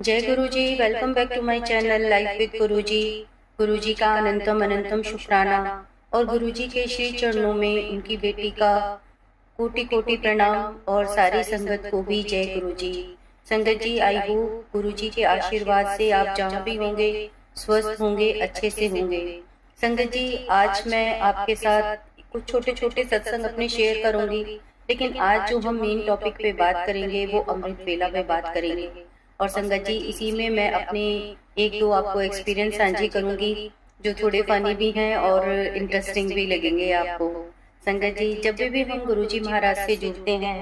जय Guru ji. Welcome back to my channel life with Guru ji. गुरु जी का अनंतम अनंतम शुक्राना और गुरु जी के श्री चरणों में उनकी बेटी का कोटि कोटि प्रणाम और सारी संगत को भी जय गुरु जी। संगत जी, आई होप गुरु जी के आशीर्वाद से आप जहाँ भी होंगे स्वस्थ होंगे, अच्छे से होंगे। संगत जी, आज मैं आपके साथ कुछ छोटे छोटे सत्संग अपने शेयर करूंगी, लेकिन आज जो हम मेन टॉपिक पे बात करेंगे वो अमृत वेला पे बात करेंगे। और संगत जी, इसी में मैं अपने एक दो आपको एक्सपीरियंस साझी करूंगी जो थोड़े फनी भी हैं और इंटरेस्टिंग भी लगेंगे आपको। संगत जी, जब भी हम गुरु जी महाराज से जुड़ते हैं,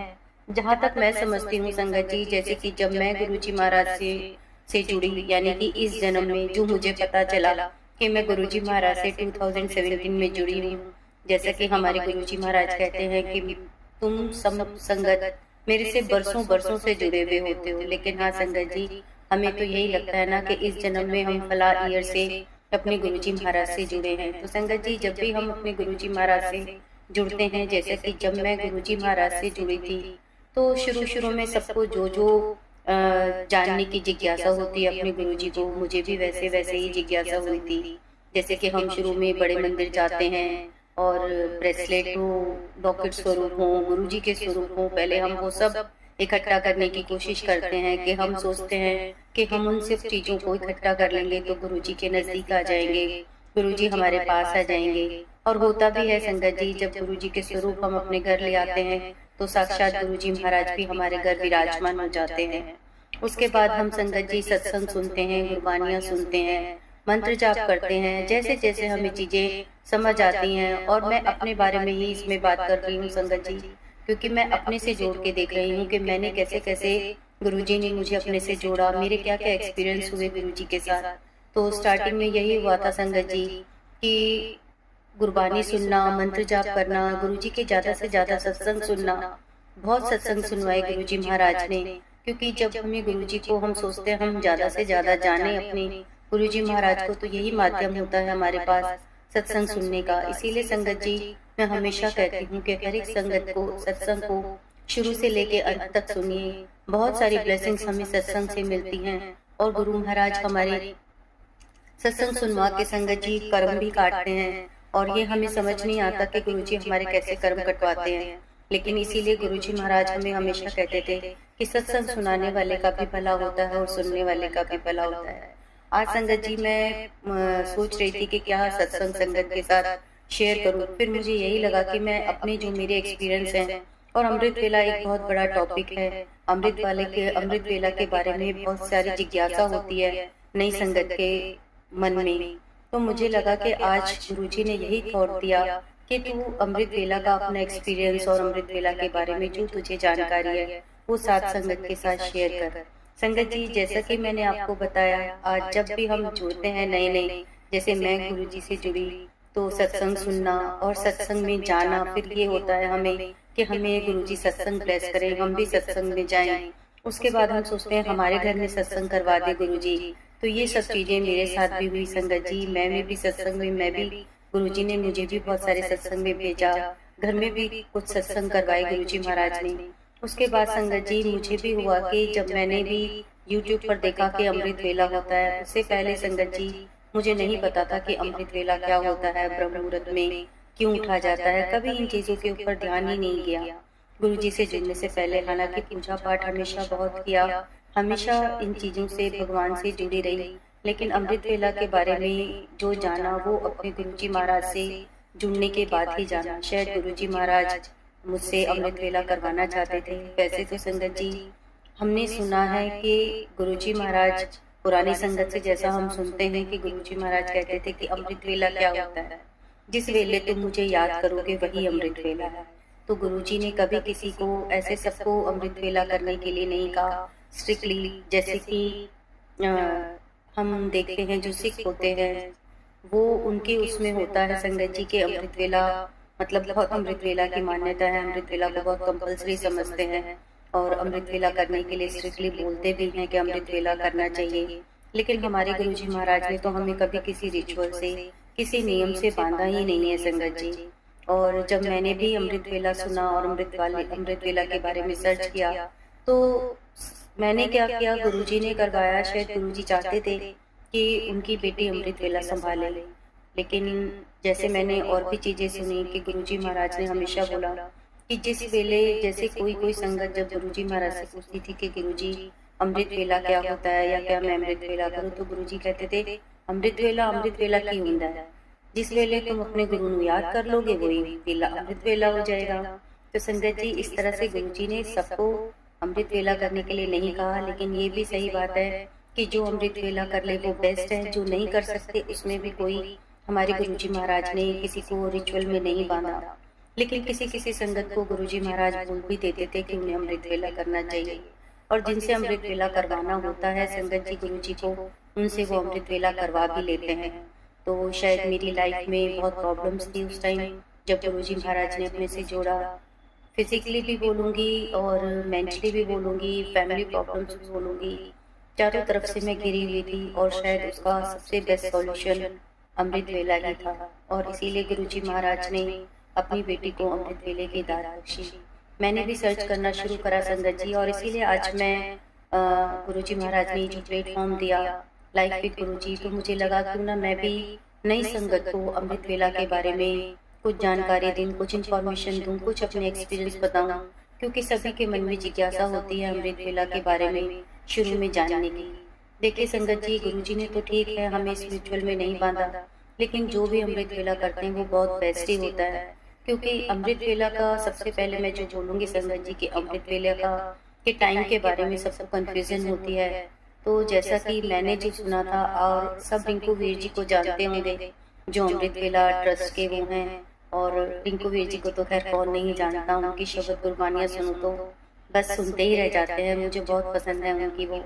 जहाँ तक मैं समझती हूँ संगत जी, जैसे कि जब मैं गुरु जी महाराज से जुड़ी, यानी कि इस जन्म में जो मुझे पता चला कि मैं गुरु जी महाराज से 2017 में जुड़ी हूँ। जैसा कि हमारे गुरु जी महाराज कहते हैं कि तुम संगत मेरे से बरसों बरसों से जुड़े हुए होते हो, लेकिन हाँ संगत जी, हमें तो यही लगता है ना कि इस जन्म में हम फला ईयर से अपने गुरुजी महाराज से जुड़े हैं। तो संगत जी, जब भी हम अपने गुरुजी महाराज से जुड़ते हैं, जैसे कि जब मैं गुरुजी महाराज से जुड़ी थी, तो शुरू शुरू में सबको जो जो जानने की जिज्ञासा होती है अपने गुरुजी को, मुझे भी वैसे वैसे ही जिज्ञासा हुई थी। जैसे कि हम शुरू में बड़े मंदिर जाते हैं और ब्रेसलेट हो, लॉकेट स्वरूप हो, गुरु जी के स्वरूप हो, पहले हम वो सब इकट्ठा करने की कोशिश करते हैं कि हम सोचते हैं कि हम उन सब चीजों को इकट्ठा कर लेंगे तो गुरु जी के नजदीक आ जाएंगे, गुरु जी हमारे पास आ जाएंगे। और होता भी है संगत जी, जब गुरु जी के स्वरूप हम अपने घर ले आते हैं तो साक्षात गुरु जी महाराज भी हमारे घर विराजमान हो जाते हैं। उसके बाद हम संगत जी सत्संग सुनते हैं, गुरबानियां सुनते हैं, मंत्र जाप करते हैं, जैसे जैसे हमें चीजें समझ आती हैं। और मैं अपने बारे में ही इसमें बात कर रही हूँ संगत जी, क्योंकि मैं अपने से जोड़ के देख रही हूँ कि मैंने कैसे कैसे गुरुजी ने मुझे अपने से जोड़ा, मेरे क्या क्या एक्सपीरियंस हुए गुरुजी के साथ। तो स्टार्टिंग में यही हुआ था संगत जी कि गुरबानी सुनना, मंत्र जाप करना, गुरुजी के ज्यादा से ज्यादा सत्संग सुनना। बहुत सत्संग सुनवाए गुरुजी महाराज ने, क्योंकि जब हमें गुरुजी को हम सोचते हैं हम ज्यादा से ज्यादा जाने अपने गुरुजी महाराज को, तो यही माध्यम होता है हमारे पास सत्संग सुनने का। इसीलिए संगत जी, मैं हमेशा कहती हूँ कि हर एक संगत को सत्संग को शुरू से लेके अंत तक सुनिए। बहुत सारी ब्लेसिंग्स हमें सत्संग से मिलती हैं और गुरु महाराज हमारे सत्संग सुनवा के संगत जी कर्म भी काटते हैं। और ये हमें समझ नहीं आता कि गुरुजी हमारे कैसे कर्म कटवाते हैं, लेकिन इसीलिए गुरुजी महाराज हमें हमेशा कहते थे कि सत्संग सुनाने वाले का भी भला होता है और सुनने वाले का भी भला होता है। आज संगत जी मैं सोच रही थी कि क्या सत्संग संगत के साथ शेयर करूं, फिर मुझे यही लगा कि मैं अपने जो मेरे एक्सपीरियंस हैं, और अमृत वेला एक बहुत बड़ा टॉपिक है। अमृत वेला के बारे में बहुत सारी जिज्ञासा होती है नई संगत के मन में। तो मुझे लगा कि आज गुरुजी ने यही थॉट दिया कि तू अमृत वेला का अपना एक्सपीरियंस और अमृत वेला के बारे में जो तुझे जानकारी है वो साथ संगत के साथ शेयर कर। संगत जी, जैसा कि मैंने आपको बताया, आज जब भी हम जुड़ते हैं नए नए, जैसे मैं गुरुजी से जुड़ी, तो सत्संग सुनना और सत्संग में जाना, फिर ये होता है हमें कि हमें गुरुजी सत्संग ब्लेस करें, हम भी सत्संग में जाएं। उसके बाद हम सोचते हैं हमारे घर में सत्संग करवा दे गुरुजी। तो ये सब चीजें मेरे साथ भी हुई संगत जी। मैं भी सत्संग में, मैं भी गुरुजी ने मुझे भी बहुत सारे सत्संग में भेजा, घर में भी कुछ सत्संग करवाए गुरुजी महाराज ने। उसके बाद संगत जी मुझे भी हुआ कि जब मैंने भी YouTube पर देखा कि अमृत वेला होता है, उससे पहले संगत जी मुझे नहीं पता था कि अमृत वेला क्या होता है, ब्रह्म मुहूर्त में क्यों उठा जाता है, कभी इन चीजों के ऊपर ध्यान ही नहीं गया गुरुजी से जुड़ने से पहले। हालांकि पूजा पाठ हमेशा बहुत किया, हमेशा इन चीजों से भगवान से जुड़ी रही, लेकिन अमृत वेला के बारे में जो जाना वो अपने गुरुजी महाराज से जुड़ने के बाद ही जाना। शायद गुरुजी महाराज मुझसे अमृत वेला करवाना चाहते थे। वैसे तो संगत जी हमने सुना है कि गुरुजी महाराज पुरानी संगत से जैसा हम सुनते हैं कि गुरुजी महाराज कहते थे कि अमृत वेला क्या होता है, जिस वेले तुम मुझे याद करोगे वही अमृत वेला है। तो गुरुजी ने कभी किसी को ऐसे सबको अमृत वेला करने के लिए नहीं कहा स्ट्रिक्टली। जैसे कि हम देखते हैं जो सिख होते हैं वो उनके उसमें होता है संगत जी के अमृत वेला, मतलब बहुत अमृत वेला की मान्यता है, अमृत वेला को बहुत कंपल्सरी समझते हैं और अमृत वेला करने के लिए स्ट्रिक्टली बोलते भी हैं कि अमृत वेला करना चाहिए। लेकिन हमारे गुरुजी महाराज ने तो हमें कभी किसी रिचुअल से, किसी नियम से बांधा ही नहीं है संगत जी। और जब मैंने भी अमृत वेला सुना और अमृत वेला के बारे में सर्च किया, तो मैंने क्या किया, गुरुजी ने करवाया। शायद गुरुजी चाहते थे कि उनकी बेटी अमृत वेला संभाले, लेकिन जैसे मैंने और भी चीज़ें सुनी कि गुरुजी महाराज ने हमेशा बोला कि जिस वेले, जैसे कोई कोई संगत जब गुरुजी महाराज से पूछती थी कि गुरुजी अमृत वेला क्या होता है या क्या मैं अमृत वेला करूँ, तो गुरुजी कहते थे अमृत वेला की होता है, जिस वेले तुम अपने गुरु ਨੂੰ याद कर लोगे वही वेला अमृत वेला हो जाएगा। तो संगत जी, इस तरह से गुरुजी ने सबको अमृत वेला करने के लिए नहीं कहा, लेकिन ये भी सही बात है कि जो अमृत वेला कर ले वो बेस्ट है। जो नहीं कर सकते उसमें भी कोई, हमारे गुरुजी महाराज ने किसी को रिचुअल में नहीं बांधा, लेकिन किसी किसी संगत को गुरुजी महाराज बोल भी देते थे कि उन्हें अमृत वेला करना चाहिए, और जिनसे अमृत वेला करवाना होता है संगत जी गुरुजी को, उनसे वो अमृत वेला करवा भी लेते हैं। तो शायद मेरी लाइफ में बहुत प्रॉब्लम्स थी उस टाइम जब गुरुजी महाराज ने अपने से जोड़ा। फिजिकली भी बोलूँगी और मेंटली भी बोलूँगी, फैमिली प्रॉब्लम्स भी बोलूँगी, चारों तरफ से मैं घिरी हुई थी, और शायद उसका सबसे बेस्ट सॉल्यूशन अमृत वेला ही था। और इसीलिए गुरुजी महाराज ने अपनी बेटी को अमृत वेले की दात बख्शी। मैंने भी सर्च करना शुरू करा संगत जी, और इसीलिए आज मैं गुरुजी महाराज ने जो प्लेटफॉर्म दिया लाइफ विद गुरुजी, तो मुझे लगा क्यों ना मैं भी नई संगत को अमृत वेला के बारे में कुछ जानकारी दूँ, कुछ इन्फॉर्मेशन दूँ, कुछ अपने एक्सपीरियंस बताऊँ, क्योंकि सभी के मन में जिज्ञासा होती है अमृत वेला के बारे में शुरू में जानने की। देखिए संगत जी, गुरुजी ने तो ठीक है हमें इस रिचुअल में नहीं बांधा, लेकिन जो भी अमृत वेला करते हैं वो बहुत बेस्ट ही होता है। क्योंकि अमृत वेला का सबसे पहले मैं जो बोलूँगी संगत जी कि अमृत वेला का के टाइम के बारे में सबको कन्फ्यूजन होती है। तो जैसा कि मैंने जो सुना था, और सब रिंकू वीर जी को जानते होंगे जो अमृत वेला ट्रस्ट के वो हैं, और रिंकू वीर जी को तो खैर कौन नहीं जानता, उनकी शब्द कुर्बानियाँ सुनो तो बस सुनते ही रह जाते हैं। मुझे बहुत पसंद है उनकी वो,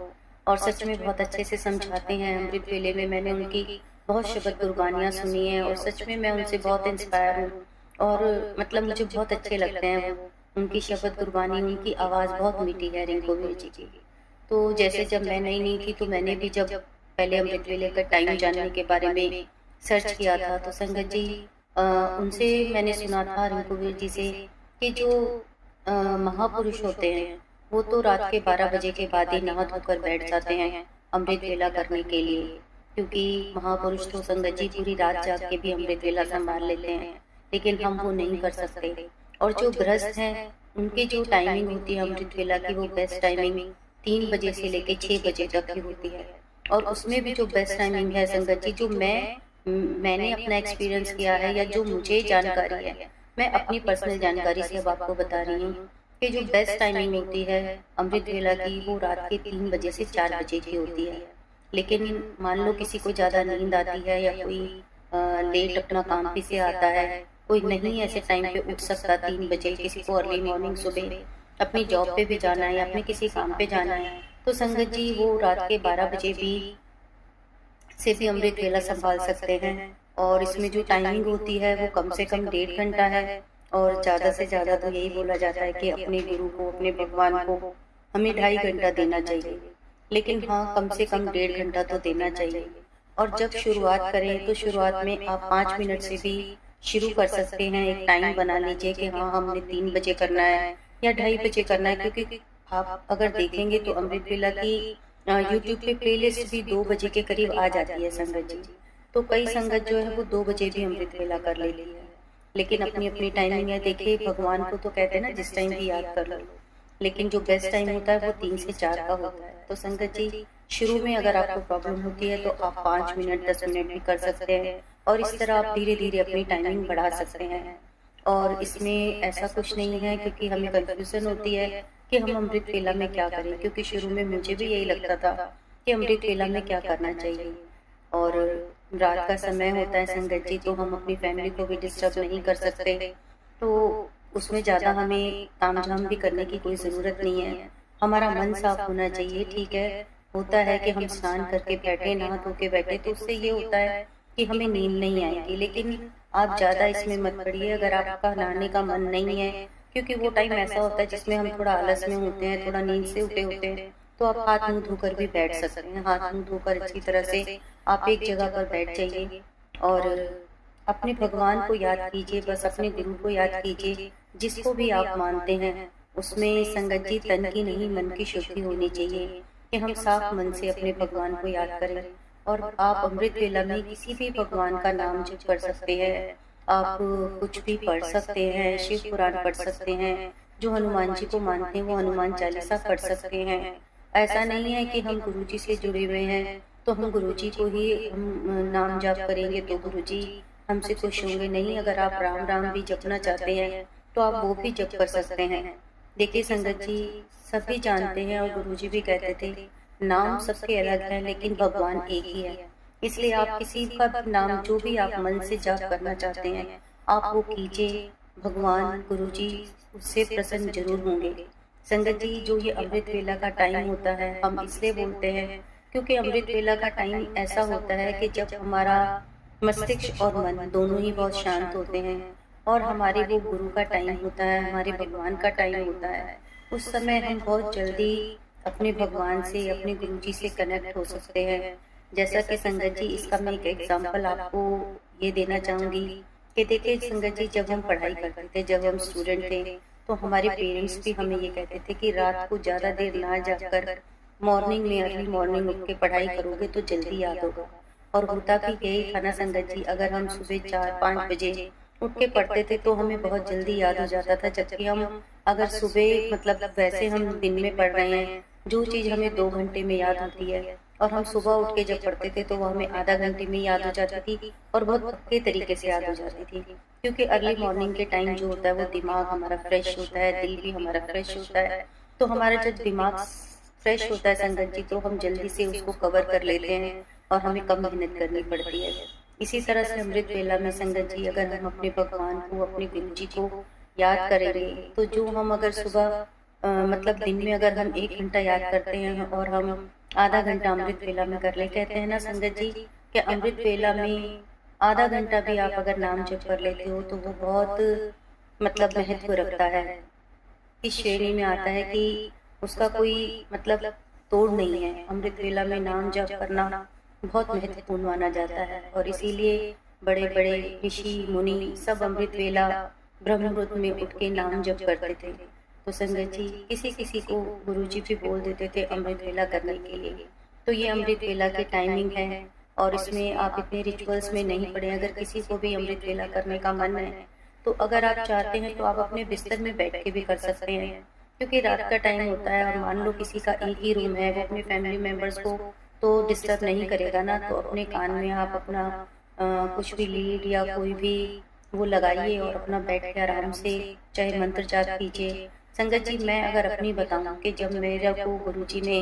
और सच में बहुत अच्छे से समझाते हैं। अमृत वेले में मैंने उनकी बहुत शब्द कुर्बानियाँ सुनी हैं, और सच में मैं उनसे बहुत इंस्पायर हूँ, और मतलब मुझे बहुत अच्छे लगते हैं वो। उनकी शब्द कुर्बानी, उनकी आवाज़ बहुत मीठी है रिंकू वीर जी की। तो जैसे जब मैं नई नहीं थी तो मैंने भी जब पहले अमृत वेले का टाइम जानने के बारे में सर्च किया था, तो संगत जी उनसे मैंने सुना था रिंकू वीर जी से कि जो महापुरुष होते हैं वो तो रात के 12 बजे के बाद ही नहा धोकर बैठ जाते हैं अमृत वेला करने के लिए, क्योंकि महापुरुष तो संगत जी पूरी रात जाग के भी अमृत वेला संभाल लेते हैं, लेकिन हम वो नहीं कर सकते। और जो गृहस्थ हैं उनकी जो टाइमिंग होती है अमृत वेला की, वो बेस्ट टाइमिंग 3 बजे से लेकर 6 बजे तक की होती है। और उसमें भी जो बेस्ट टाइमिंग है संगत जी, जो मैंने अपना एक्सपीरियंस किया है या जो मुझे जानकारी है, मैं अपनी पर्सनल जानकारी से अब आपको बता रही हूँ कि जो बेस्ट टाइमिंग होती है अमृत वेला की, वो रात के 3 बजे से 4 बजे की होती है। लेकिन मान लो किसी को ज़्यादा नींद आती है या कोई लेट अपना काम पे से आता है, कोई नहीं ऐसे टाइम पे उठ सकता 3 बजे, किसी को अर्ली मॉर्निंग सुबह अपनी जॉब पे भी जाना है या अपने किसी काम पे जाना है, तो संगत जी वो रात के 12 बजे भी अमृत वेला संभाल सकते हैं। और इसमें जो टाइमिंग होती है वो कम से कम 1.5 घंटा है, और ज़्यादा से ज़्यादा तो यही बोला जाता है कि अपने गुरु को, अपने भगवान को हमें 2.5 घंटा देना चाहिए, लेकिन हाँ कम से कम 1.5 घंटा तो देना चाहिए। और जब शुरुआत करें तो शुरुआत में आप 5 मिनट से भी शुरू कर सकते हैं। एक टाइम बना लीजिए कि हाँ हमने 3 बजे करना है या 2:30 बजे करना है, क्योंकि आप अगर देखेंगे तो अमृत वेला की यूट्यूब पे प्लेलिस्ट भी 2 बजे के करीब आ जाती है संगत जी। तो कई संगत जो है वो 2 बजे भी अमृत वेला कर लेती है, लेकिन अपनी अपनी टाइमिंग है। देखिए भगवान को तो कहते हैं ना जिस टाइम भी याद कर लो, लेकिन जो बेस्ट टाइम होता है वो 3 से 4 का होता है। तो संगत जी शुरू में अगर आपको प्रॉब्लम होती है तो आप 5 मिनट 10 मिनट भी कर सकते हैं, और इस तरह आप धीरे धीरे अपनी टाइमिंग बढ़ा सकते हैं। और इसमें ऐसा कुछ नहीं है, क्योंकि हमें कंफ्यूजन होती है कि हम अमृत वेला में क्या करें, क्योंकि शुरू में मुझे भी यही लगता था कि अमृत वेला में क्या करना चाहिए। और रात का समय होता है संगत जी, तो हम अपनी फैमिली को भी डिस्टर्ब नहीं कर सकते, तो उसमें ज़्यादा हमें तामझाम भी करने की कोई ज़रूरत नहीं है। हमारा मन साफ होना चाहिए। ठीक है, होता है कि हम स्नान करके बैठे, नहा धो के बैठे, तो उससे ये होता है कि हमें नींद नहीं आएगी, लेकिन आप ज़्यादा इसमें मत पड़िए अगर आपका नहाने का मन नहीं है, क्योंकि वो टाइम ऐसा होता है जिसमें हम थोड़ा आलस में होते हैं, थोड़ा नींद से उठे होते हैं। तो आप हाथ मुंह धोकर भी बैठ सकते हैं। हाथ मुंह धोकर अच्छी तरह से आप एक जगह पर बैठ जाइए और अपने भगवान को याद कीजिए, बस अपने गुरु को याद कीजिए, जिसको भी आप मानते हैं उसमें संगत जी तन की नहीं मन की शुद्धि होनी चाहिए कि हम साफ मन से अपने भगवान को याद करें। और आप अमृत वेला में किसी भी भगवान का नाम जप कर सकते हैं। आप कुछ भी पढ़ सकते हैं, शिव पुराण पढ़ सकते हैं, जो हनुमान जी को मानते हैं वो हनुमान चालीसा पढ़ सकते हैं। ऐसा नहीं है कि हम गुरु जी से जुड़े हुए हैं तो हम गुरु जी को ही हम नाम जाप करेंगे तो गुरु जी हमसे खुश होंगे। नहीं, अगर आप राम राम भी जपना चाहते हैं तो आप वो भी जप कर सकते हैं। देखिए संगत जी, सभी जानते हैं और गुरु जी भी कहते थे नाम सबके अलग है लेकिन भगवान एक ही है। इसलिए आप किसी का भी नाम जो भी आप मन से जाप करना चाहते हैं आप वो कीजिए। भगवान गुरु जी उससे प्रसन्न जरूर होंगे। संगत जी, जो ये अमृत वेला का टाइम होता है हम इसलिए बोलते हैं क्योंकि अमृत वेला का टाइम ऐसा होता है कि जब हमारा मस्तिष्क और मन दोनों ही बहुत शांत होते हैं और हमारे वो गुरु का टाइम होता है, हमारे भगवान का टाइम होता है। उस समय हम बहुत जल्दी अपने भगवान से, अपने गुरु जी से कनेक्ट हो सकते हैं। जैसा कि संगत जी, इसका मैं एक एग्जाम्पल आपको ये देना चाहूंगी कि देखिए संगत जी, जब हम पढ़ाई करते थे, जब हम स्टूडेंट थे तो हमारे पेरेंट्स भी हमें ये कहते थे कि रात को ज़्यादा देर ना जाकर मॉर्निंग में अर्ली मॉर्निंग उठ के पढ़ाई करोगे तो जल्दी याद होगा। और होता भी यही था ना संगत जी, अगर हम सुबह 4-5 बजे उठ के पढ़ते थे तो हमें बहुत जल्दी याद हो जाता था। जबकि हम अगर सुबह मतलब वैसे हम दिन में पढ़ रहे हैं, जो चीज़ हमें 2 घंटे में याद होती है और हम सुबह उठ के जब पढ़ते थे तो वो हमें आधा घंटे में याद हो जाती थी और बहुत पक्के तरीके से याद हो जाती थी। क्योंकि अर्ली मॉर्निंग के टाइम जो होता है वो दिमाग हमारा फ्रेश होता है, दिल भी हमारा फ्रेश होता है। तो हमारा जब दिमाग फ्रेश होता है संगत जी तो हम जल्दी से उसको कवर कर लेते हैं और हमें कम मेहनत करनी पड़ती है। इसी तरह से अमृत वेला में संगत जी, अगर हम अपने भगवान को, अपने गुरु जी को याद करेंगे तो जो हम अगर सुबह मतलब दिन में अगर हम 1 घंटा याद करते हैं और हम आधा घंटा अमृत वेला में कर ले, कहते हैं ना संगत जी कि अमृत वेला में आधा घंटा भी आप अगर नाम जप कर लेते हो तो वो बहुत मतलब महत्व रखता है। इस श्रेणी में आता है कि उसका कोई मतलब तोड़ नहीं है। अमृत वेला में नाम जप करना बहुत महत्वपूर्ण माना जाता है और इसीलिए बड़े बड़े ऋषि मुनि सब अमृत वेला ब्रह्म मुहूर्त में उठ के नाम जप करते थे। तो संगत जी, किसी किसी को गुरु जी भी बोल देते थे अमृत वेला करने के लिए। तो ये अमृत वेला की टाइमिंग है और इसमें आप इतने रिचुअल्स में नहीं पड़े। अगर किसी को भी अमृत वेला करने का मन है तो अगर आप चाहते हैं तो आप अपने बिस्तर में बैठ के भी कर सकते हैं, क्योंकि रात का टाइम होता है और मान लो किसी का एक ही रूम है, वो अपने फैमिली मेम्बर्स को तो डिस्टर्ब नहीं करेगा ना। तो अपने कान में आप अपना कुछ भी लीड या कोई भी वो लगाइए और अपना बैठ के आराम से चाहे मंत्र जाप कीजिए। संगत जी, मैं अगर अपनी बताऊं कि जब मेरा को गुरु जी ने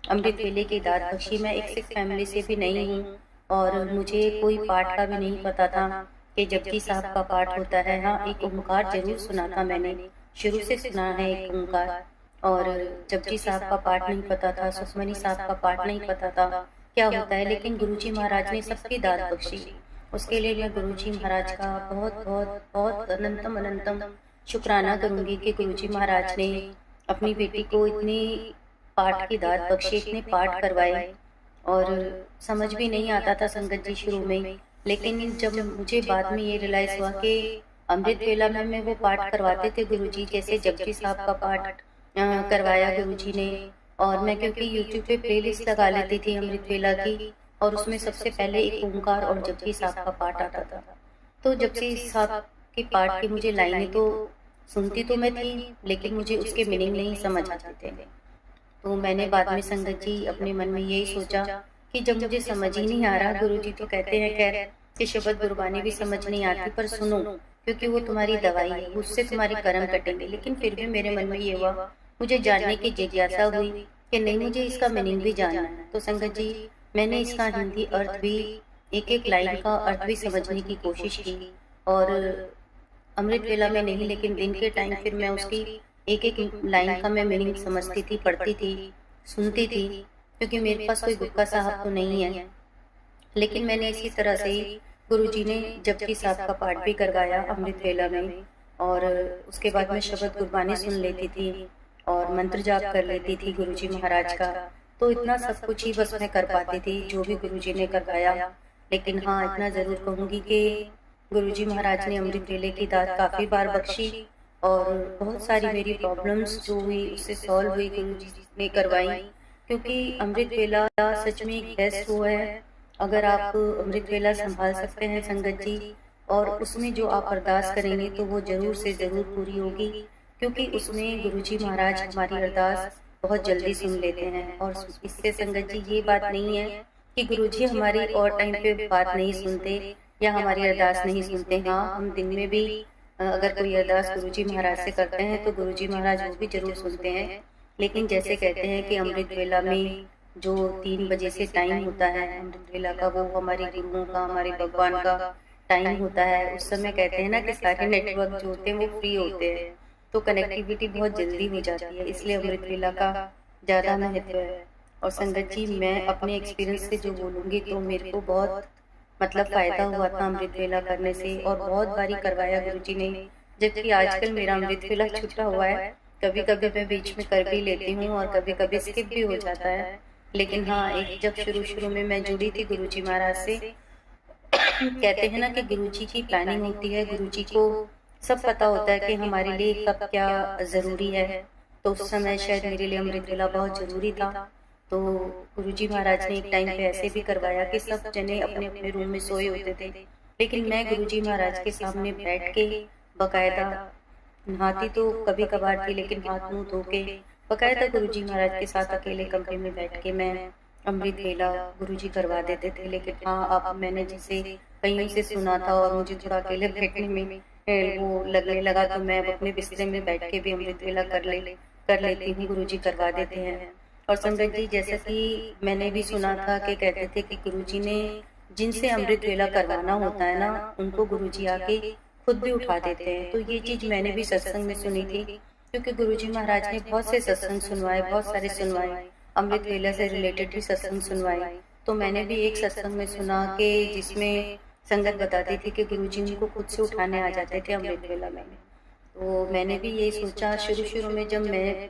अमृत वेले की दात बख्शी, मैं एक सिख फैमिली से भी नहीं हूँ और मुझे कोई पाठ का भी नहीं पता था कि जपजी साहब का पाठ होता है। हाँ, एक ओंकार जरूर सुना था मैंने, शुरू से सुना है एक ओंकार। और जपजी साहब का पाठ नहीं पता था, सुखमनी साहब का पाठ नहीं पता था क्या होता है, लेकिन गुरुजी महाराज ने सबकी दात बख्शी। उसके लिए मैं गुरुजी महाराज का बहुत बहुत बहुत अनंतम अनंतम शुक्राना करूंगी कि गुरुजी महाराज ने अपनी बेटी को इतनी पाठ की दात बख्शी, इतने पाठ करवाए। और समझ भी नहीं आता था संगत जी शुरू में, लेकिन जब मुझे बाद में ये रियलाइज हुआ कि अमृत वेला में वो पाठ करवाते थे गुरुजी, जैसे जपजी साहब का पाठ करवाया गुरुजी ने। और मैं क्योंकि यूट्यूब पे प्लेलिस्ट लगा लेती थी अमृत वेला की, और उसमें सबसे पहले एक ओंकार और जपजी साहब का पाठ आता था। तो जपजी साहब के पाठ की मुझे लाइनें तो सुनती तो मैं थी, लेकिन मुझे उसके मीनिंग नहीं समझ आते थे। तो मैंने बाद में संगत जी अपने मन में यही सोचा कि जब मुझे समझ ही नहीं आ रहा, गुरुजी तो कहते हैं खैर कि शब्द गुरबानी भी समझ नहीं आती, पर सुनो क्योंकि वो तुम्हारी दवाई है, उससे तुम्हारे कर्म कटेंगे। लेकिन फिर भी मेरे मन में ये हुआ, मुझे जानने की जिज्ञासा हुई कि नहीं, मुझे इसका मीनिंग भी जानना है। तो संगत जी, मैंने इसका हिंदी अर्थ भी, एक एक लाइन का अर्थ भी समझने की कोशिश की। और अमृत वेला में नहीं, लेकिन दिन के टाइम फिर मैं उसकी एक एक लाइन का मैं मीनिंग समझती थी, पढ़ती थी, सुनती थी, क्योंकि मेरे पास कोई गुटका साहब तो नहीं है। लेकिन मैंने इसी तरह से गुरुजी ने जपजी साहब का पाठ भी करवाया अमृत वेला में, और उसके बाद मैं शब्द गुरबानी सुन लेती थी और मंत्र जाप कर लेती थी गुरुजी महाराज का। तो इतना सब कुछ ही बस मैं कर पाती थी जो भी गुरुजी ने करवाया। लेकिन हाँ, इतना ज़रूर कहूँगी कि गुरुजी महाराज ने अमृत वेले की दात काफ़ी बार बख्शी और बहुत सारी मेरी प्रॉब्लम्स जो हुई उससे सॉल्व हुई, गुरुजी ने करवाई। क्योंकि अमृत वेला सच में एक बेस्ट वो है, अगर आप अमृत वेला संभाल सकते हैं संगत जी, और उसमें जो आप अरदास करेंगे तो वो जरूर से जरूर पूरी होगी। क्योंकि उसमें गुरुजी महाराज हमारी अरदास बहुत जल्दी सुन लेते हैं। और इससे संगत जी ये बात नहीं है कि गुरुजी हमारी और टाइम पे बात नहीं सुनते या हमारी अरदास नहीं सुनते। हाँ, हम दिन में भी अगर कोई अरदास गुरुजी महाराज से करते हैं तो गुरुजी महाराज वो भी जरूर सुनते हैं। लेकिन जैसे कहते हैं कि अमृत वेला में जो 3 बजे से टाइम होता है अमृत वेला का, वो हमारी गुरुओं का, हमारे भगवान का टाइम होता है। उस समय कहते हैं ना कि सारे नेटवर्क जो होते हैं वो फ्री होते हैं, तो कनेक्टिविटी बहुत जल्दी हो जाती है। इसलिए अमृत वेला का ज़्यादा महत्व है। और संगत जी, मैं अपने एक्सपीरियंस से जो बोलूँगी तो मेरे को बहुत फायदा हुआ था अमृत वेला करने से, और बहुत बारी करवाया गुरुजी ने। जबकि आजकल मेरा अमृत वेला छूटा हुआ है, कभी कभी मैं बीच में कर भी लेती हूँ और कभी कभी स्किप भी हो जाता है। लेकिन हाँ, एक जब शुरू शुरू में मैं जुड़ी थी गुरुजी महाराज से, कहते हैं ना कि गुरुजी की प्लानिंग होती है, गुरुजी को सब पता होता है कि हमारे लिए कब क्या जरूरी है। तो उस समय शायद मेरे लिए अमृत वेला बहुत जरूरी था। तो गुरुजी महाराज ने एक टाइम पे ऐसे भी करवाया कि सब जने अपने अपने रूम में सोए होते थे, लेकिन मैं गुरुजी महाराज के सामने बैठ के बकायदा नहाती तो कभी कभार थी, लेकिन हाथ मुंह धो के बकायदा गुरुजी महाराज के साथ अकेले कमरे में बैठ के मैं अमृत वेला गुरुजी करवा देते थे। लेकिन हाँ, अब मैंने जैसे कहीं से सुना था और मुझे थोड़ा अकेले बैठने में वो लगने लगा, तो मैं अब अपने बिस्तर में बैठ के भी अमृत वेला कर लेती हूँ, गुरुजी करवा देते हैं। और संगत जी, जैसा कि मैंने भी सुना था कि कहते थे कि गुरुजी ने जिनसे अमृत वेला करवाना होता है ना, उनको गुरुजी आके खुद भी उठा देते हैं। तो ये चीज मैंने भी सत्संग में सुनी थी, क्योंकि गुरुजी महाराज ने बहुत से सत्संग सुनवाए, बहुत सारे सुनवाए, अमृत वेला से रिलेटेड भी सत्संग सुनवाए। तो मैंने भी एक सत्संग में सुना कि जिसमें संगत बताती थी कि गुरुजी उनको खुद से उठाने आ जाते थे अमृत वेला में। तो मैंने भी यही सोचा शुरू शुरू में, जब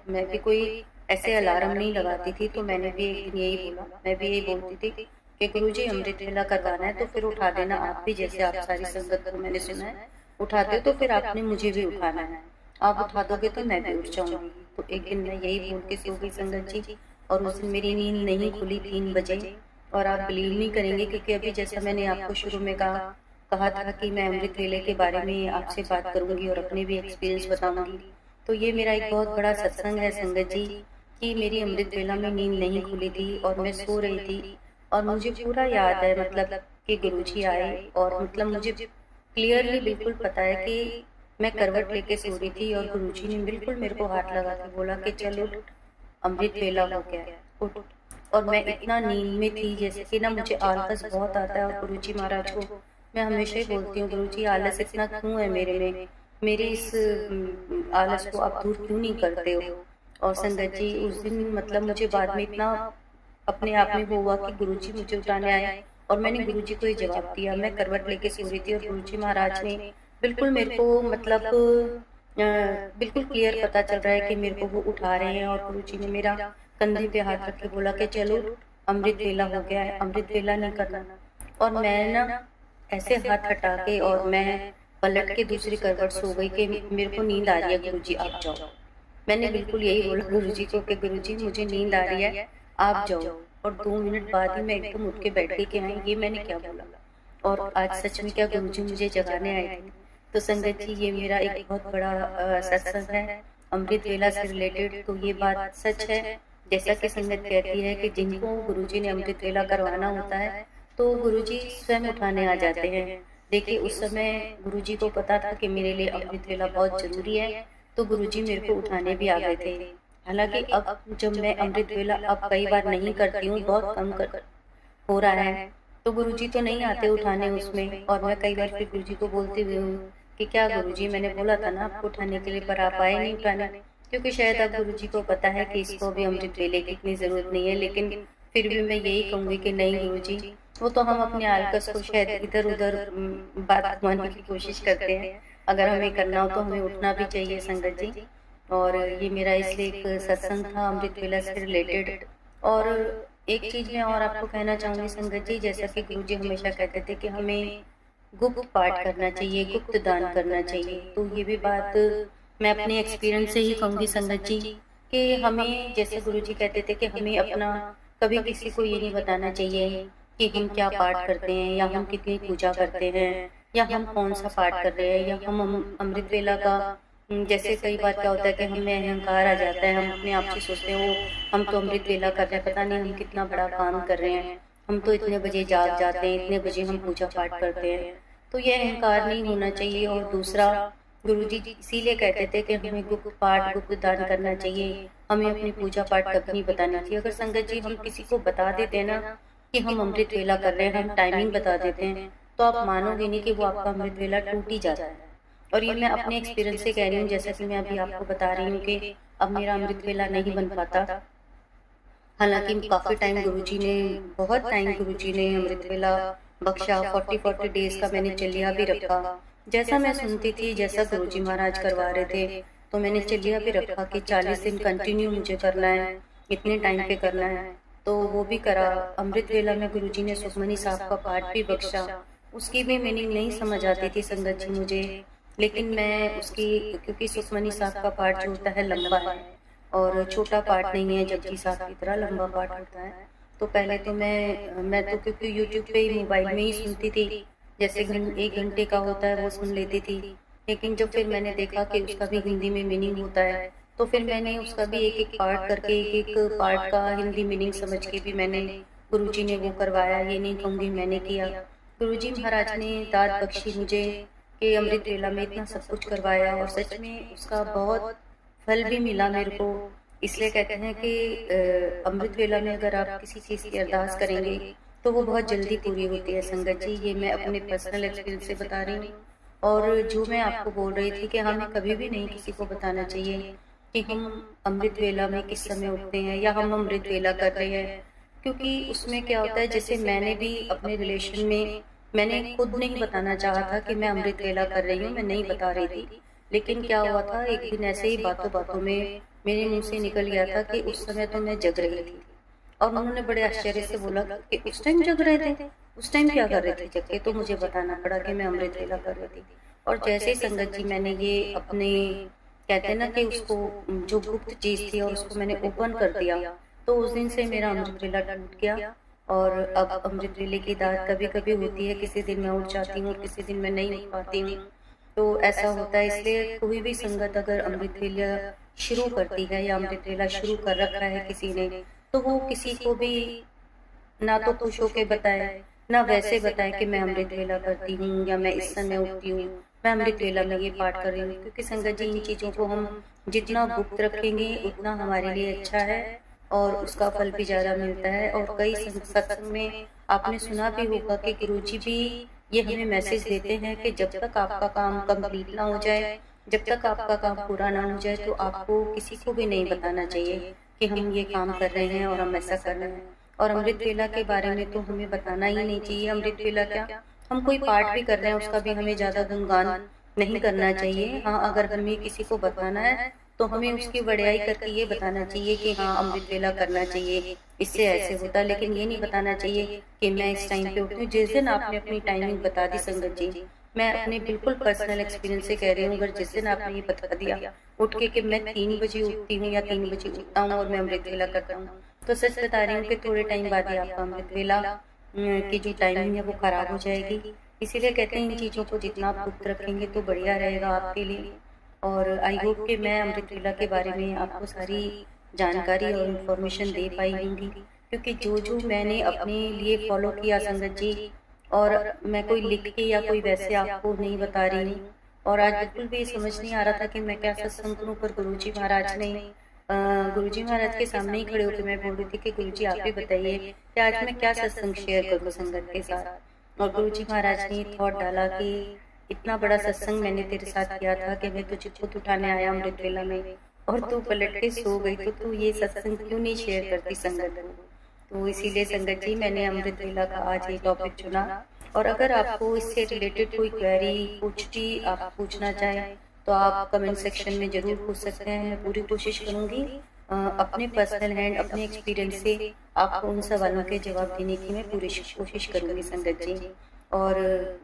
मैं भी कोई ऐसे अलार्म नहीं लगाती थी, तो मैंने भी एक दिन यही बोला, मैं भी यही बोलती थी कि गुरुजी अमृत वेला करवाना है तो फिर उठा देना आप भी, जैसे आप सारी संगत को मैंने सुना है उठाते हो, तो फिर आपने मुझे भी उठाना है। आप उठा दोगे तो मैं भी उठ जाऊंगी। तो एक दिन मैं यही बोल के सो गई संगत जी, और उस दिन मेरी नींद नहीं खुली 3 बजे। और आप बिलीव नहीं करेंगे, क्योंकि अभी जैसा मैंने आपको शुरू में कहा था कि मैं अमृत वेले के बारे में आपसे बात करूंगी और अपने भी एक्सपीरियंस बताऊंगी। तो ये मेरा एक बहुत बड़ा सत्संग है संगत जी, कि मेरी अमृत वेला में नींद नहीं खुली थी और मैं सो रही थी, और मुझे पूरा याद है कि गुरुजी आए, और मुझे क्लियरली बिल्कुल पता है कि मैं करवट लेके सो रही थी और गुरुजी ने बिल्कुल मेरे को हाथ लगा के बोला कि चल उठ, अमृत वेला हो गया है, उठ। और मैं इतना नींद में थी, जैसे कि ना मुझे आलस बहुत आता है, और गुरुजी महाराज को मैं हमेशा ही बोलती हूँ, गुरुजी आलस इतना क्यों है मेरे में, मेरे इस आलस को आप दूर क्यों नहीं करते हो। और संगत जी, उस दिन मुझे बाद में इतना अपने आप में वो हुआ कि गुरुजी मुझे उठाने आए, और मैंने गुरुजी को ये जवाब दिया। मैं करवट लेके सो रही थी और गुरुजी महाराज ने बिल्कुल मेरे को बिल्कुल क्लियर पता चल रहा है कि मेरे को वो उठा रहे हैं, और गुरुजी ने मेरा कंधे पे हाथ रख के बोला कि चलो अमृत वेला हो गया है, अमृत वेला नहीं करना। और मैं ना ऐसे हाथ हटा के और मैं पलट के दूसरी करवट सो गई कि मेरे को नींद आ रही है, गुरुजी आप जाओ। मैंने बिल्कुल यही बोला गुरुजी को कि गुरुजी मुझे नींद आ रही है, आप जाओ। और 2 मिनट बाद ही मैं एकदम उठ के बैठ गई कि हाँ, ये मैंने क्या बोला। और आज सच में क्या गुरुजी मुझे जगाने आए थे। तो संगत जी, ये मेरा एक बहुत बड़ा सत्संग है अमृत वेला से रिलेटेड। तो ये बात सच है, जैसा कि संगत कहती है कि जिनको गुरुजी ने अमृत वेला करवाना होता है तो गुरुजी स्वयं उठाने आ जाते हैं। देखिए, उस समय गुरुजी को पता था कि मेरे लिए अमृत वेला बहुत जरूरी है, तो गुरुजी मेरे को उठाने भी आ गए थे। हालांकि अब जब मैं अमृत वेला अब कई बार नहीं करती हूँ, बहुत कम हो रहा है, तो गुरुजी तो नहीं आते उठाने उसमें। और मैं कई बार फिर गुरुजी को बोलती हुई हूँ कि क्या गुरुजी, मैंने बोला था ना आपको उठाने के लिए, पर आप आए नहीं उठाने। क्योंकि शायद अब गुरुजी को पता है कि इसको भी अमृत वेले की इतनी जरूरत नहीं है, लेकिन फिर भी मैं यही कहूंगी कि नहीं गुरुजी, वो तो हम अपने आलकस को शायद इधर उधर बात घुमाने की कोशिश करते हैं। अगर हमें करना हो तो हमें उठना भी चाहिए संगत जी। और ये मेरा इसलिए एक सत्संग था अमृत वेला से रिलेटेड। और एक चीज मैं और आपको कहना चाहूंगी संगत जी, जैसा कि गुरुजी हमेशा कहते थे कि हमें गुप्त पाठ करना चाहिए, गुप्त दान करना चाहिए। तो ये भी बात मैं अपने एक्सपीरियंस से ही कहूँगी संगत जी कि हमें, जैसे गुरुजी कहते थे कि हमें अपना कभी किसी को ये नहीं बताना चाहिए कि हम क्या पाठ करते हैं या हम कितनी पूजा करते हैं या हम कौन सा पाठ कर रहे हैं या हम अमृत वेला का जैसे कई बार क्या होता है कि हमें अहंकार आ जाता है, हम अपने आप से सोचते हैं वो हम तो अमृत वेला कर रहे हैं, पता नहीं हम कितना बड़ा काम कर रहे हैं, हम तो इतने बजे जाग जाते हैं, इतने बजे हम पूजा पाठ करते हैं। तो ये अहंकार नहीं होना चाहिए। और दूसरा, गुरुजी इसीलिए कहते थे कि हमें गुप्त पाठ गुप्त दान करना चाहिए, हमें अपनी पूजा पाठ कभी नहीं बतानी चाहिए। अगर संगत जी हम किसी को बता देते हैं ना कि हम अमृत वेला कर रहे हैं, हम टाइमिंग बता देते हैं, तो आप मानोगे नहीं कि वो आपका अमृत वेला टूट ही जाता है। और ये मैं अपने एक्सपीरियंस से कह रही हूँ, जैसा कि मैं अभी आपको बता रही हूँ कि अब मेरा अमृत वेला नहीं बन पाता। हालांकि काफ़ी टाइम गुरुजी ने, बहुत टाइम गुरुजी ने अमृत वेला बख्शा, 40 डेज का मैंने चलिया भी रखा। जैसा मैं सुनती थी, जैसा गुरुजी महाराज करवा रहे थे, तो मैंने चलिया भी रखा कि 40 दिन कंटिन्यू मुझे करना है, इतने टाइम पे करना है, तो वो भी करा। अमृत वेला में गुरुजी ने सुखमनी साहब का पाठ भी बख्शा। उसकी भी मीनिंग नहीं समझ आती थी संगत जी मुझे, लेकिन मैं उसकी, क्योंकि सुखमनी साहब का पाठ जो होता है लंबा है और छोटा पाठ नहीं है, जपजी साहब की तरह लंबा पाठ होता है। तो पहले तो मैं तो क्योंकि यूट्यूब पे ही मोबाइल में ही सुनती थी, जैसे 1 घंटे का होता है वो सुन लेती थी। लेकिन जब फिर मैंने देखा कि उसका भी हिंदी में मीनिंग होता है, तो फिर मैंने उसका भी एक एक पार्ट करके, एक एक पार्ट का हिंदी मीनिंग समझ के भी मैंने, गुरुजी ने वो करवाया। ये नहीं कहूँगी मैंने किया, गुरुजी महाराज ने दाद बख्शी मुझे कि अमृत वेला में इतना सब कुछ करवाया, और सच में उसका बहुत फल भी मिला मेरे को। इसलिए कहते हैं कि अमृत वेला में अगर आप किसी चीज़ की अरदास करेंगे तो वो बहुत जल्दी पूरी होती है संगत जी। ये मैं अपने पर्सनल एक्सपीरियंस से बता रही हूँ। और जो मैं आपको बोल रही थी कि हमें कभी भी नहीं किसी को बताना चाहिए कि हम अमृत वेला में किस समय उठते हैं या हम अमृत वेला कर रहे हैं, क्योंकि उसमें क्या होता है, जैसे मैंने भी अपने रिलेशन में, मैंने खुद नहीं बताना चाहा था कि मैं अमृत वेला कर रही हूँ, मैं नहीं बता रही थी। लेकिन क्या हुआ था, एक दिन ऐसे ही बातों बातों में मेरे मुंह से निकल गया था कि उस समय तो मैं जग रही थी। और उन्होंने बड़े आश्चर्य से बोला कि उस टाइम जग रहे थे, उस टाइम क्या कर रहे थे जग के? तो मुझे बताना पड़ा कि मैं अमृत वेला कर रही थी। और जैसे ही संगत जी मैंने ये अपने, कहते हैं ना कि उसको, जो गुप्त चीज थी और उसको मैंने ओपन कर दिया, तो उस दिन से मेरा अमृत वेला टूट गया। और अब अमृत वेले की दाद कभी कभी होती है, किसी दिन मैं उठ जाती हूँ, किसी दिन मैं नहीं उठ पाती हूँ, तो ऐसा होता है। इसलिए कोई भी संगत अगर अमृत वेला शुरू करती है या अमृत वेला शुरू कर रखा है किसी ने, तो वो किसी को भी ना तो खुश होके बताए, ना वैसे बताए कि मैं अमृत वेला करती हूँ या मैं इस समय उठती हूँ, मैं अमृत वेला में ये पाठ कर रही हूँ। क्योंकि संगत जी इन चीज़ों को हम जितना गुप्त रखेंगे उतना हमारे लिए अच्छा है और उसका फल भी ज़्यादा मिलता है। और कई सत्संग में आपने सुना भी होगा कि गुरुजी भी ये हमें मैसेज देते हैं कि जब तक आपका काम कंप्लीट ना हो जाए, जब तक आपका काम पूरा ना हो जाए, तो आपको किसी को भी नहीं बताना चाहिए कि हम ये काम कर रहे हैं और हम ऐसा कर रहे हैं। और अमृत वेला के बारे में तो हमें बताना ही नहीं चाहिए। अमृत वेला क्या, हम कोई पाठ भी कर रहे हैं उसका भी हमें ज़्यादा गुणगान नहीं करना चाहिए। हाँ, अगर हमें किसी को बताना है तो हमें उसकी बड़ाई करके ये बताना चाहिए कि हाँ अमृत वेला करना चाहिए, इससे ऐसे होता है। लेकिन ये नहीं बताना चाहिए कि मैं इस टाइम पे उठती हूँ। जिस दिन आपने अपनी टाइमिंग बता दी संगत जी, मैं अपने बिल्कुल पर्सनल एक्सपीरियंस से कह रही हूँ, अगर जिस दिन आपने ये बता दिया उठ के कि मैं 3 बजे उठती हूँ या 3 बजे उठता हूँ और मैं अमृत वेला करता हूँ, तो सच बता रही हूँ कि थोड़े टाइम बाद ही आपका अमृत वेला की जो टाइमिंग है वो खराब हो जाएगी। इसीलिए कहते हैं इन चीज़ों को जितना आप गुप्त रखेंगे तो बढ़िया रहेगा आपके लिए। और आई होप कि मैं अमृत वेला के बारे में आपको सारी जानकारी और इन्फॉर्मेशन दे पाई होंगी, क्योंकि जो जो मैंने अपने लिए फॉलो किया संगत जी, और मैं कोई लिख के या कोई वैसे आपको नहीं बता रही हूँ। और आज बिल्कुल भी समझ नहीं आ रहा था कि मैं क्या सत्संग करूँ, पर गुरुजी महाराज ने, गुरुजी महाराज के सामने ही खड़े होकर मैं बोल रही थी कि गुरुजी आप ही बताइए कि आज मैं क्या सत्संग शेयर करूँ संगत के साथ। और गुरुजी महाराज ने थॉट डाला कि इतना बड़ा सत्संग मैंने तेरे साथ किया था कि मैं तुझे खुद उठाने आया अमृत वेला में और तू पलट के सो गई, तो तू ये सत्संग क्यों नहीं शेयर करती संगत को। तो इसीलिए संगत जी मैंने अमृत वेला का आज ये टॉपिक चुना। और अगर आपको इससे रिलेटेड कोई क्वेरी कुछ भी आप पूछना चाहें तो आप कमेंट सेक्शन में ज़रूर पूछ सकते हैं। मैं पूरी कोशिश करूँगी अपने पर्सनल हैंड, अपने एक्सपीरियंस से आपको उन सवालों के जवाब देने की मैं पूरी कोशिश करूँगी संगत जी। और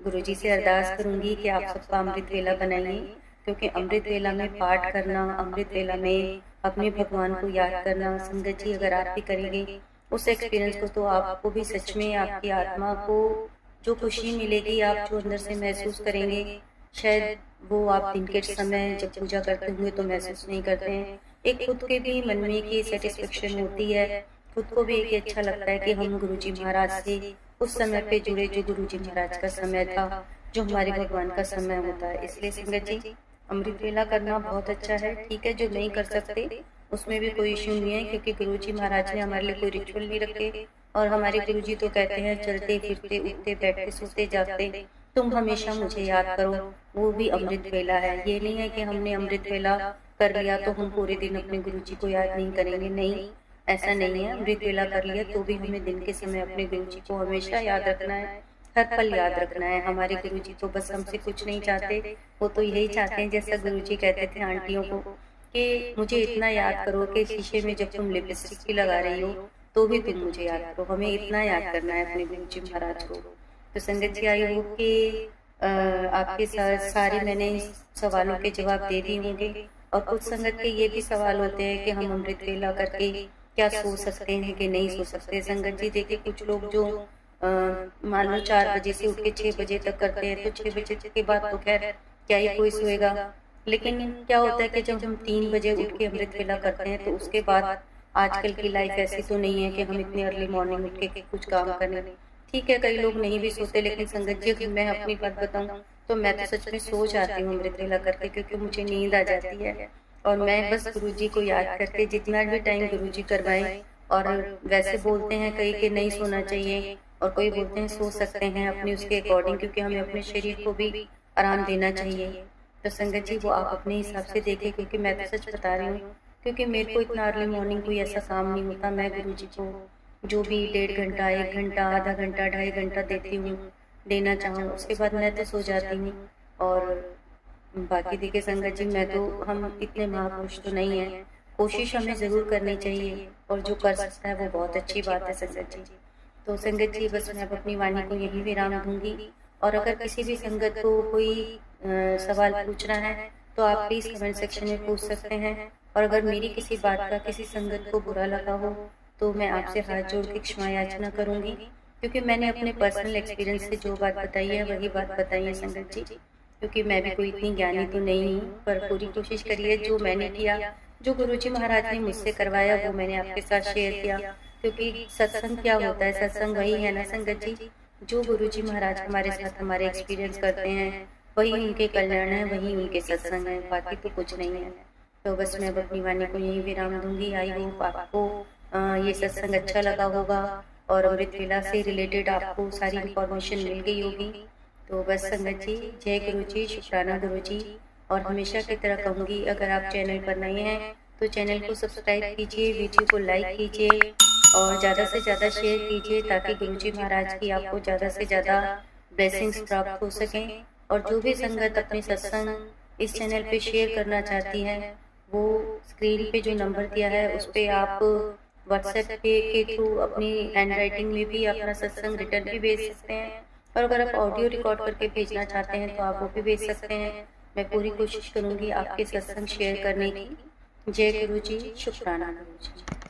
गुरुजी से अरदास करूँगी कि आप सबका अमृत वेला बनाइए, क्योंकि अमृत वेला में पाठ करना, अमृत वेला में अपने भगवान को याद करना, संगत जी अगर आप भी करेंगे उस एक्सपीरियंस को, तो आपको भी सच में आपकी आत्मा को जो खुशी मिलेगी, आप जो अंदर से महसूस करेंगे, शायद वो आप दिन के समय जब पूजा करते हुए तो महसूस नहीं करते हैं। एक खुद के भी मन में की सेटिस्फेक्शन होती है, खुद को भी एक अच्छा लगता है कि हम गुरुजी महाराज से उस समय पे जुड़े, जो गुरुजी महाराज का समय था, जो हमारे भगवान का समय होता है। इसलिए संगत जी अमृत वेला करना बहुत अच्छा है। ठीक है, जो नहीं कर सकते उसमें भी कोई इश्यू नहीं है, क्योंकि गुरुजी महाराज ने हमारे लिए कोई रिचुअल नहीं रखे। और हमारे गुरुजी तो कहते हैं, चलते फिरते उठते बैठते सोते जागते तुम हमेशा मुझे याद करो, वो भी अमृत वेला है। ये नहीं है कि हमने अमृत वेला कर लिया तो हम पूरे दिन अपने गुरुजी को याद नहीं करेंगे, नहीं, ऐसा नहीं है। अमृत वेला कर लिया तो भी हमें दिन के समय अपने गुरुजी को हमेशा याद रखना है, हर पल याद रखना है। हमारे गुरुजी तो बस हमसे कुछ नहीं चाहते, वो तो यही चाहते हैं, जैसा गुरुजी कहते थे आंटियों को, कि मुझे इतना याद करो कि शीशे में जब तुम लिपस्टिक भी लगा रही हो तो भी तुम मुझे याद करो। हमें इतना याद करना है अपने गुरुजी महाराज को। तो संगत जी, आई होप कि आपके सारे मैंने सवालों के जवाब दे दिए होंगे। और कुछ संगत के ये भी सवाल होते हैं कि हम अमृत वेला करके क्या सो सकते हैं कि नहीं सो सकते। संगत जी देखिए, कुछ लोग जो मान लो 4 बजे से उठ के 6 बजे तक करते हैं, तो 6 बजे के बाद तो खैर क्या ही कोई सोएगा। लेकिन क्या होता है कि जब हम 3 बजे उठ के अमृत वेला करते हैं, तो उसके बाद आजकल की लाइफ ऐसी तो नहीं है कि हम इतनी अर्ली मॉर्निंग उठ के कुछ काम करें। ठीक है, कई लोग नहीं भी सोते, लेकिन संगत जी मैं अपनी बात बताऊं तो मैं तो सच में सो जाती हूँ अमृत वेला करके, क्योंकि मुझे नींद आ जाती है। और मैं बस गुरुजी को याद करके जितना भी टाइम गुरुजी करवाएं। और वैसे बोलते हैं कई कि नहीं सोना चाहिए, और कोई बोलते हैं सो सकते हैं अपने उसके अकॉर्डिंग, क्योंकि हमें अपने शरीर को भी आराम देना चाहिए। तो संगत जी वो आप अपने हिसाब से देखें, क्योंकि मैं तो सच बता रही हूँ, क्योंकि मेरे को इतना अर्ली मॉर्निंग कोई ऐसा काम नहीं होता। मैं गुरुजी को जो भी 1.5 घंटा, 1 घंटा, आधा घंटा, 2.5 घंटा देती हूँ, देना चाहूँ, उसके बाद मैं तो सो जाती हूँ। और बाकी देखिए संगत जी, मैं तो हम इतने महापुरुष तो नहीं है, कोशिश हमें ज़रूर करनी चाहिए, और जो कर सकता है वो बहुत अच्छी बात है संगत जी। तो संगत जी बस मैं अपनी वाणी को यही विराम दूंगी। और अगर किसी भी संगत को कोई सवाल पूछना है तो आप प्लीज़ कमेंट सेक्शन में पूछ सकते हैं। और अगर मेरी किसी बात का किसी संगत को बुरा लगा हो तो मैं आपसे हाथ जोड़ के क्षमा याचना करूंगी, क्योंकि मैंने अपने पर्सनल एक्सपीरियंस से जो बात बताई है वही बात बताई है संगत जी। क्योंकि मैं भी कोई इतनी ज्ञानी तो नहीं हूँ, पर पूरी कोशिश करिए, जो मैंने किया, जो गुरुजी महाराज ने मुझसे करवाया वो मैंने आपके साथ शेयर किया। क्योंकि सत्संग क्या होता है, सत्संग वही है ना संगत जी, जो गुरुजी महाराज हमारे साथ हमारे एक्सपीरियंस करते हैं, वही उनके कल्याण है, वही उनके सत्संग है, बाकी तो कुछ नहीं है। तो बस मैं अपनी वाणी को यही विराम दूंगी। आई होप आपको ये सत्संग अच्छा लगा होगा, और अमृत वेला से रिलेटेड आपको सारी इंफॉर्मेशन मिल गई होगी। तो बस संगत जी, जय गुरु जी, शुक्राना गुरु जी। और हमेशा की तरह कहूँगी, अगर आप चैनल पर नए हैं तो चैनल को सब्सक्राइब कीजिए, वीडियो को लाइक कीजिए, और ज़्यादा से ज़्यादा शेयर कीजिए, ताकि गुरुजी महाराज की आपको ज़्यादा से ज़्यादा ब्लेसिंग्स प्राप्त हो सकें। और जो भी संगत अपने सत्संग इस चैनल पे शेयर करना चाहती है, वो स्क्रीन पे जो नंबर दिया है उस पर आप व्हाट्सएप पे के थ्रू अपनी हैंड राइटिंग में भी अपना सत्संग रिटर्न भी भेज सकते हैं। और अगर आप ऑडियो रिकॉर्ड करके भेजना चाहते हैं तो आप वो भी भेज सकते हैं। मैं पूरी कोशिश करूँगी आपके सत्संग शेयर करने की। जय गुरु जी, शुक्राना गुरु जी।